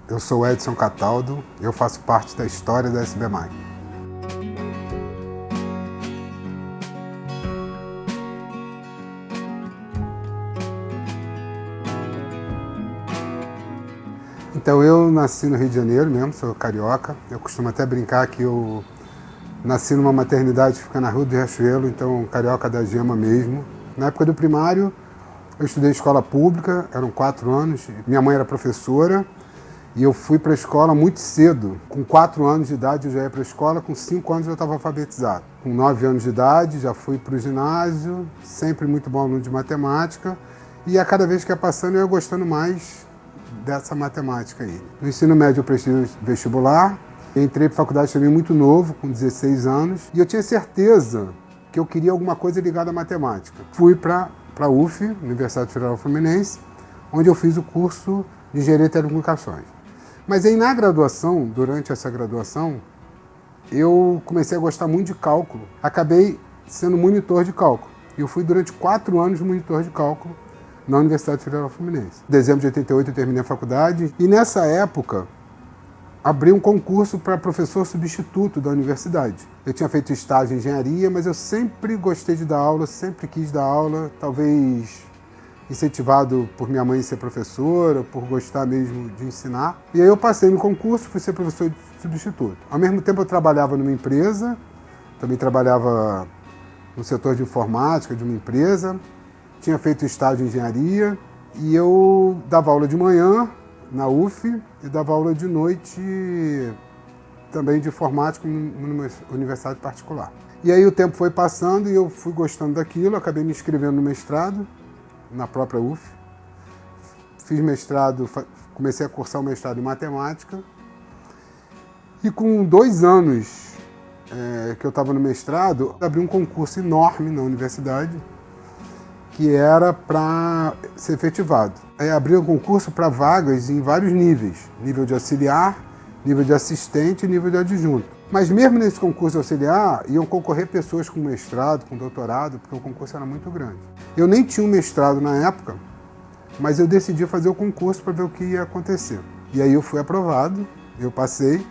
Eu sou Edson Cataldo e eu faço parte da história da SBMAC. Então eu nasci no Rio de Janeiro mesmo, sou carioca. Eu costumo até brincar que eu nasci numa maternidade que fica na Rua do Riachuelo, então carioca da gema mesmo. Na época do primário eu estudei escola pública, eram 4 anos, minha mãe era professora. E eu fui para a escola muito cedo. Com 4 anos de idade eu já ia para a escola, com 5 anos eu estava alfabetizado. Com 9 anos de idade já fui para o ginásio, sempre muito bom aluno de matemática. E a cada vez que ia passando eu ia gostando mais dessa matemática aí. No ensino médio eu prestei vestibular, entrei para a faculdade também muito novo, com 16 anos. E eu tinha certeza que eu queria alguma coisa ligada à matemática. Fui para a UF, Universidade Federal Fluminense, onde eu fiz o curso de Engenharia de Telecomunicações. Mas aí na graduação, durante essa graduação, eu comecei a gostar muito de cálculo. Acabei sendo monitor de cálculo. Eu fui durante 4 anos monitor de cálculo na Universidade Federal Fluminense. Em dezembro de 88 eu terminei a faculdade e nessa época abri um concurso para professor substituto da universidade. Eu tinha feito estágio em engenharia, mas eu sempre gostei de dar aula, sempre quis dar aula, talvez incentivado por minha mãe ser professora, por gostar mesmo de ensinar. E aí eu passei no concurso, fui ser professor substituto. Ao mesmo tempo eu trabalhava numa empresa, também trabalhava no setor de informática de uma empresa, tinha feito estágio em engenharia e eu dava aula de manhã na UF e dava aula de noite também de informática numa universidade particular. E aí o tempo foi passando e eu fui gostando daquilo, acabei me inscrevendo no mestrado na própria UF. Fiz mestrado, comecei a cursar o mestrado em matemática. E com 2 anos que eu estava no mestrado, abri um concurso enorme na universidade, que era para ser efetivado. Abri um concurso para vagas em vários níveis. Nível de auxiliar, nível de assistente e nível de adjunto. Mas mesmo nesse concurso auxiliar, iam concorrer pessoas com mestrado, com doutorado, porque o concurso era muito grande. Eu nem tinha um mestrado na época, mas eu decidi fazer o concurso para ver o que ia acontecer. E aí eu fui aprovado, eu passei.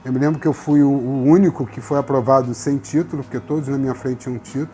Eu me lembro que eu fui o único que foi aprovado sem título, porque todos na minha frente tinham título.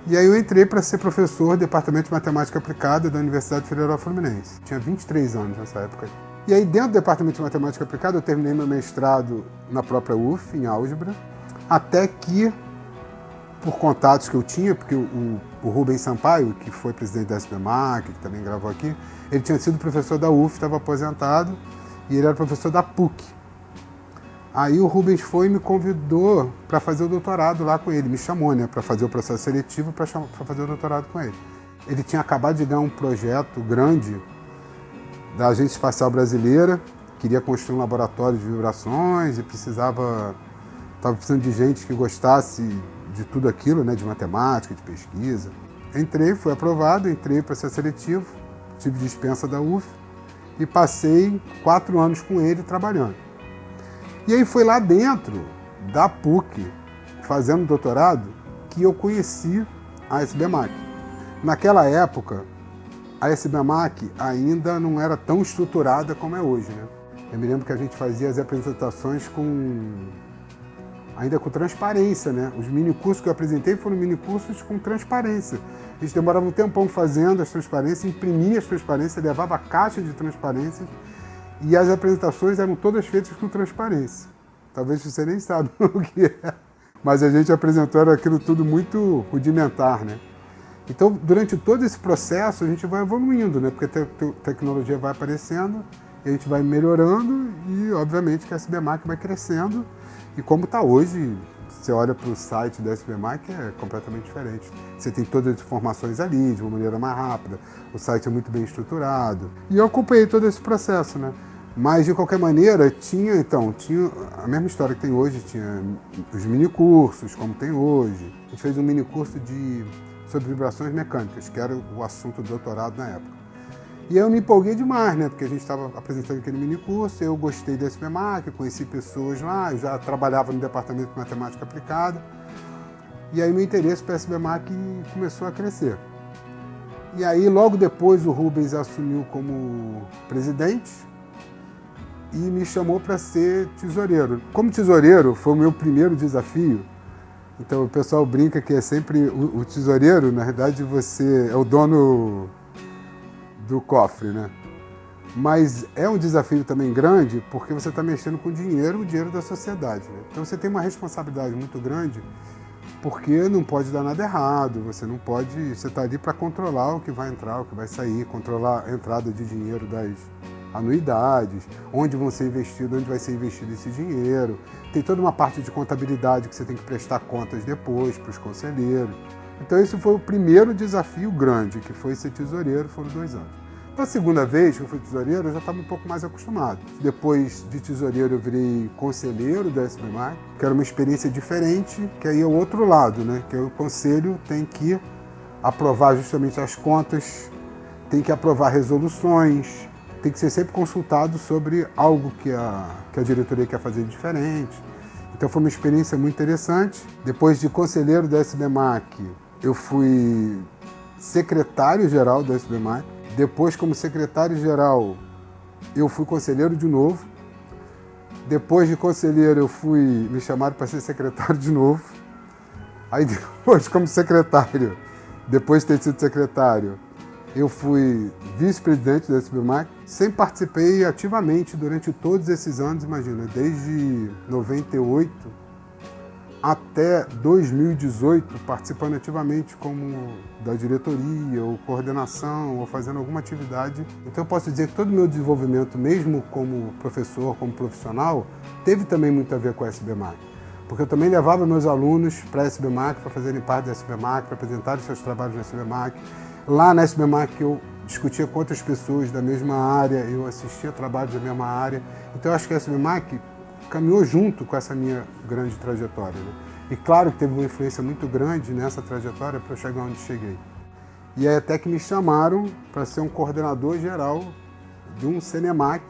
E aí eu entrei para ser professor do Departamento de Matemática Aplicada da Universidade Federal Fluminense. Tinha 23 anos nessa época. E aí dentro do Departamento de Matemática Aplicada eu terminei meu mestrado na própria UF, em álgebra, até que, por contatos que eu tinha, porque o Rubens Sampaio, que foi presidente da SBMAC, que também gravou aqui, ele tinha sido professor da UF, estava aposentado, e ele era professor da PUC. Aí o Rubens foi e me convidou para fazer o doutorado lá com ele, me chamou, né, para fazer o processo seletivo para fazer o doutorado com ele. Ele tinha acabado de ganhar um projeto grande da Agência Espacial Brasileira, queria construir um laboratório de vibrações e estava precisando de gente que gostasse de tudo aquilo, né, de matemática, de pesquisa. Entrei, fui aprovado, entrei para ser seletivo, tive dispensa da UF e passei 4 anos com ele trabalhando. E aí foi lá dentro da PUC, fazendo doutorado, que eu conheci a SBMAC. Naquela época, a SBMAC ainda não era tão estruturada como é hoje, né? Eu me lembro que a gente fazia as apresentações ainda com transparência, né? Os minicursos que eu apresentei foram minicursos com transparência. A gente demorava um tempão fazendo as transparências, imprimia as transparências, levava a caixa de transparências e as apresentações eram todas feitas com transparência. Talvez você nem saiba o que é, mas a gente apresentou aquilo tudo muito rudimentar, né? Então, durante todo esse processo, a gente vai evoluindo, né? Porque a tecnologia vai aparecendo, e a gente vai melhorando e, obviamente, que a SBMAC vai crescendo. E como está hoje, você olha para o site da SBMAC, é completamente diferente. Você tem todas as informações ali, de uma maneira mais rápida, o site é muito bem estruturado. E eu acompanhei todo esse processo, né? Mas, de qualquer maneira, tinha a mesma história que tem hoje, tinha os minicursos, como tem hoje. A gente fez um minicurso sobre vibrações mecânicas, que era o assunto do doutorado na época. E aí eu me empolguei demais, né? Porque a gente estava apresentando aquele minicurso, eu gostei da SBMAC, conheci pessoas lá, eu já trabalhava no Departamento de Matemática Aplicada. E aí meu interesse pela SBMAC começou a crescer. E aí logo depois o Rubens assumiu como presidente, e me chamou para ser tesoureiro. Como tesoureiro, foi o meu primeiro desafio. Então o pessoal brinca que é sempre o tesoureiro, na verdade você é o dono do cofre, né? Mas é um desafio também grande porque você está mexendo com o dinheiro da sociedade, né? Então você tem uma responsabilidade muito grande porque não pode dar nada errado, você está ali para controlar o que vai entrar, o que vai sair, controlar a entrada de dinheiro das anuidades, onde vai ser investido esse dinheiro. Tem toda uma parte de contabilidade que você tem que prestar contas depois para os conselheiros. Então esse foi o primeiro desafio grande, que foi ser tesoureiro, foram 2 anos. Na segunda vez que eu fui tesoureiro, eu já estava um pouco mais acostumado. Depois de tesoureiro, eu virei conselheiro da SBMAC, que era uma experiência diferente, que aí é o outro lado, né? Que o conselho tem que aprovar justamente as contas, tem que aprovar resoluções, tem que ser sempre consultado sobre algo que a diretoria quer fazer diferente. Então foi uma experiência muito interessante. Depois de conselheiro da SBMAC, eu fui secretário-geral da SBMAC. Depois, como secretário-geral, eu fui conselheiro de novo. Depois de conselheiro, me chamaram para ser secretário de novo. Aí depois, como secretário, depois de ter sido secretário, eu fui vice-presidente da SBMAC. Sempre participei ativamente durante todos esses anos, imagina, desde 98 até 2018, participando ativamente como da diretoria, ou coordenação, ou fazendo alguma atividade. Então eu posso dizer que todo o meu desenvolvimento, mesmo como professor, como profissional, teve também muito a ver com a SBMAC. Porque eu também levava meus alunos para a SBMAC, para fazerem parte da SBMAC, para apresentarem seus trabalhos na SBMAC. Lá na SBMAC eu discutia com outras pessoas da mesma área, eu assistia trabalhos da mesma área. Então eu acho que a SBMAC caminhou junto com essa minha grande trajetória, né? E claro que teve uma influência muito grande nessa trajetória para eu chegar onde cheguei. E aí até que me chamaram para ser um coordenador geral de um Senemac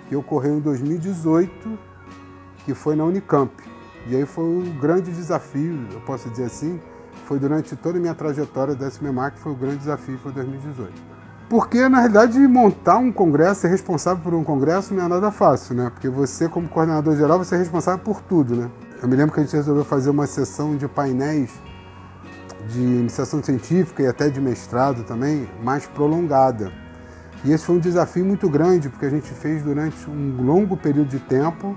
que ocorreu em 2018, que foi na Unicamp. E aí foi um grande desafio, eu posso dizer assim, foi durante toda a minha trajetória da SBMAC, foi o grande desafio, foi 2018. Porque, na realidade, montar um congresso, ser responsável por um congresso não é nada fácil, né? Porque você, como coordenador geral, você é responsável por tudo, né? Eu me lembro que a gente resolveu fazer uma sessão de painéis de iniciação científica e até de mestrado também, mais prolongada. E esse foi um desafio muito grande, porque a gente fez durante um longo período de tempo,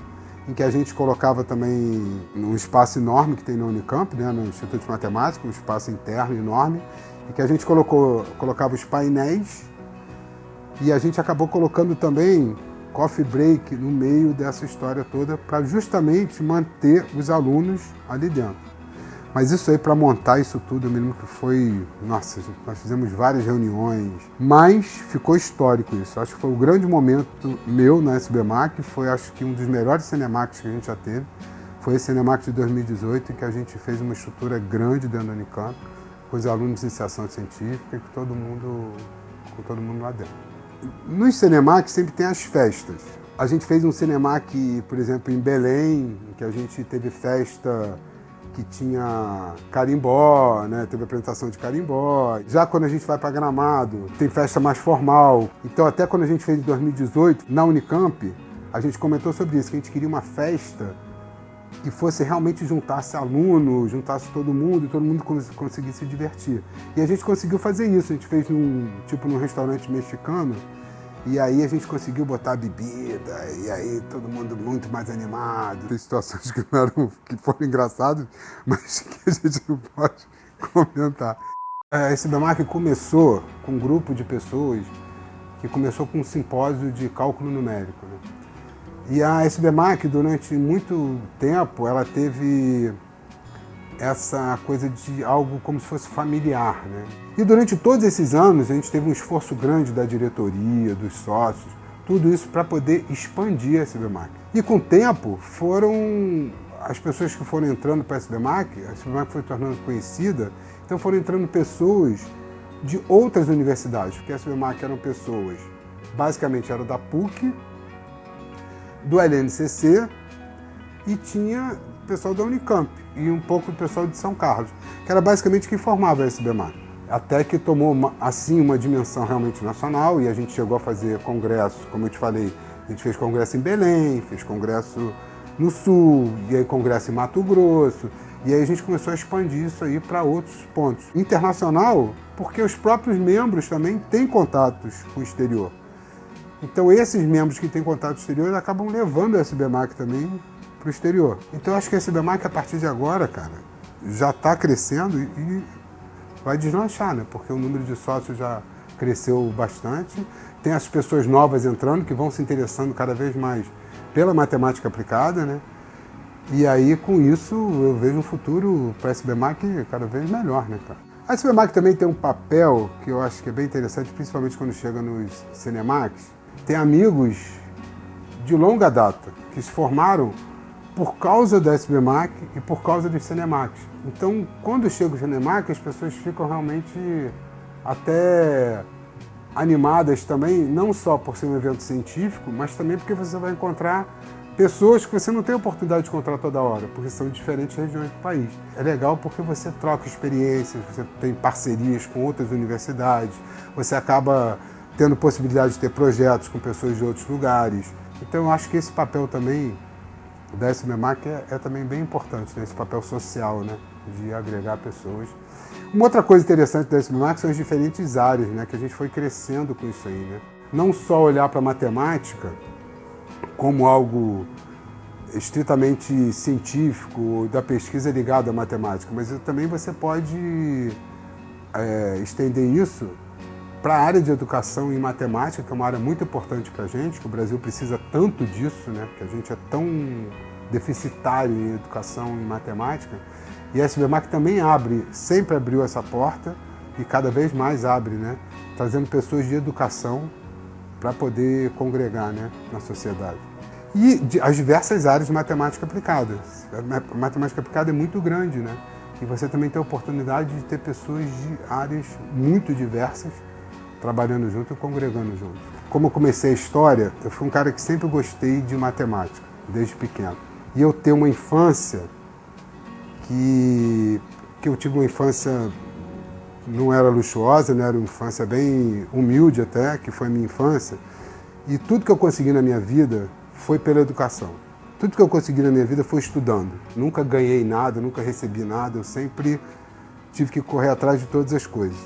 em que a gente colocava também um espaço enorme que tem na Unicamp, né, no Instituto de Matemática, um espaço interno enorme, e que a gente colocava os painéis, e a gente acabou colocando também coffee break no meio dessa história toda, para justamente manter os alunos ali dentro. Mas isso aí, para montar isso tudo, eu me lembro que foi... Nossa, nós fizemos várias reuniões, mas ficou histórico isso. Acho que foi um grande momento meu na SBMAC, foi acho que um dos melhores Senemacs que a gente já teve. Foi esse Senemac de 2018, em que a gente fez uma estrutura grande dentro da Unicamp, com os alunos de iniciação científica e com todo mundo lá dentro. Nos Senemac sempre tem as festas. A gente fez um Senemac, por exemplo, em Belém, em que a gente teve festa que tinha carimbó, né? Teve apresentação de carimbó. Já quando a gente vai para Gramado, tem festa mais formal. Então, até quando a gente fez em 2018, na Unicamp, a gente comentou sobre isso, que a gente queria uma festa que fosse realmente juntasse alunos, juntasse todo mundo e todo mundo conseguisse se divertir. E a gente conseguiu fazer isso. A gente fez num restaurante mexicano, e aí a gente conseguiu botar bebida, e aí todo mundo muito mais animado. Tem situações que foram engraçadas, mas que a gente não pode comentar. A SBMAC começou com um grupo de pessoas que começou com um simpósio de cálculo numérico, né? E a SBMAC, durante muito tempo, ela teve essa coisa de algo como se fosse familiar, né? E durante todos esses anos a gente teve um esforço grande da diretoria, dos sócios, tudo isso para poder expandir a SBMAC. E com o tempo foram as pessoas que foram entrando para a SBMAC foi tornando conhecida, então foram entrando pessoas de outras universidades, porque a SBMAC eram pessoas, basicamente era da PUC, do LNCC e tinha pessoal da Unicamp e um pouco do pessoal de São Carlos, que era basicamente quem formava a SBMAC. Até que tomou, assim, uma dimensão realmente nacional e a gente chegou a fazer congressos, como eu te falei, A gente fez congresso em Belém, fez congresso no Sul, e aí congresso em Mato Grosso, e aí a gente começou a expandir isso aí para outros pontos. Internacional, porque os próprios membros também têm contatos com o exterior. Então esses membros que têm contato exterior acabam levando o SBMAC também para o exterior. Então eu acho que o SBMAC a partir de agora, cara, já está crescendo e vai deslanchar, né? Porque o número de sócios já cresceu bastante. Tem as pessoas novas entrando que vão se interessando cada vez mais pela matemática aplicada, né? E aí, com isso, eu vejo um futuro para a SBMAC cada vez melhor, né, cara? A SBMAC também tem um papel que eu acho que é bem interessante, principalmente quando chega nos Cinemacs. Tem amigos de longa data que se formaram por causa da SBMAC e por causa dos Cinemacs. Então, quando chega o Cinemac, as pessoas ficam realmente até animadas também, não só por ser um evento científico, mas também porque você vai encontrar pessoas que você não tem oportunidade de encontrar toda hora, porque são de diferentes regiões do país. É legal porque você troca experiências, você tem parcerias com outras universidades, você acaba tendo possibilidade de ter projetos com pessoas de outros lugares. Então eu acho que esse papel também da SBMAC é também bem importante, né? Esse papel social, né? De agregar pessoas. Uma outra coisa interessante da SBMAC são as diferentes áreas, né? Que a gente foi crescendo com isso aí, né? Não só olhar para a matemática como algo estritamente científico, da pesquisa ligada à matemática, mas também você pode estender isso para a área de educação em matemática, que é uma área muito importante para a gente, que o Brasil precisa tanto disso, né? Que a gente é tão deficitário em educação em matemática. E a SBMAC também sempre abriu essa porta e cada vez mais abre, né? Trazendo pessoas de educação para poder congregar, né? Na sociedade. E as diversas áreas de matemática aplicada. A matemática aplicada é muito grande, né? E você também tem a oportunidade de ter pessoas de áreas muito diversas trabalhando junto e congregando junto. Como eu comecei a história, eu fui um cara que sempre gostei de matemática, desde pequeno. E eu tenho uma infância que eu tive uma infância, não era luxuosa, né? Era uma infância bem humilde até, que foi a minha infância. E tudo que eu consegui na minha vida foi pela educação. Tudo que eu consegui na minha vida foi estudando. Nunca ganhei nada, nunca recebi nada, eu sempre tive que correr atrás de todas as coisas.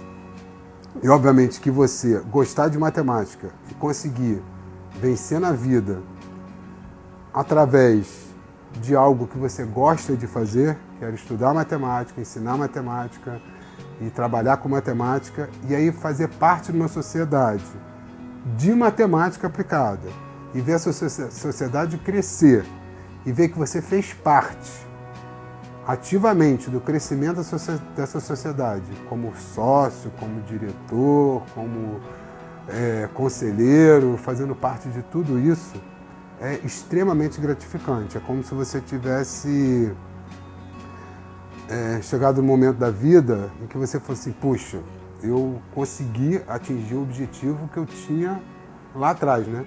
E obviamente que você gostar de matemática e conseguir vencer na vida através de algo que você gosta de fazer, que era estudar matemática, ensinar matemática e trabalhar com matemática, e aí fazer parte de uma sociedade de matemática aplicada e ver a sociedade crescer e ver que você fez parte ativamente do crescimento dessa sociedade, como sócio, como diretor, como conselheiro, fazendo parte de tudo isso, é extremamente gratificante. É como se você tivesse chegado no momento da vida em que você fosse assim, puxa, eu consegui atingir o objetivo que eu tinha lá atrás, né?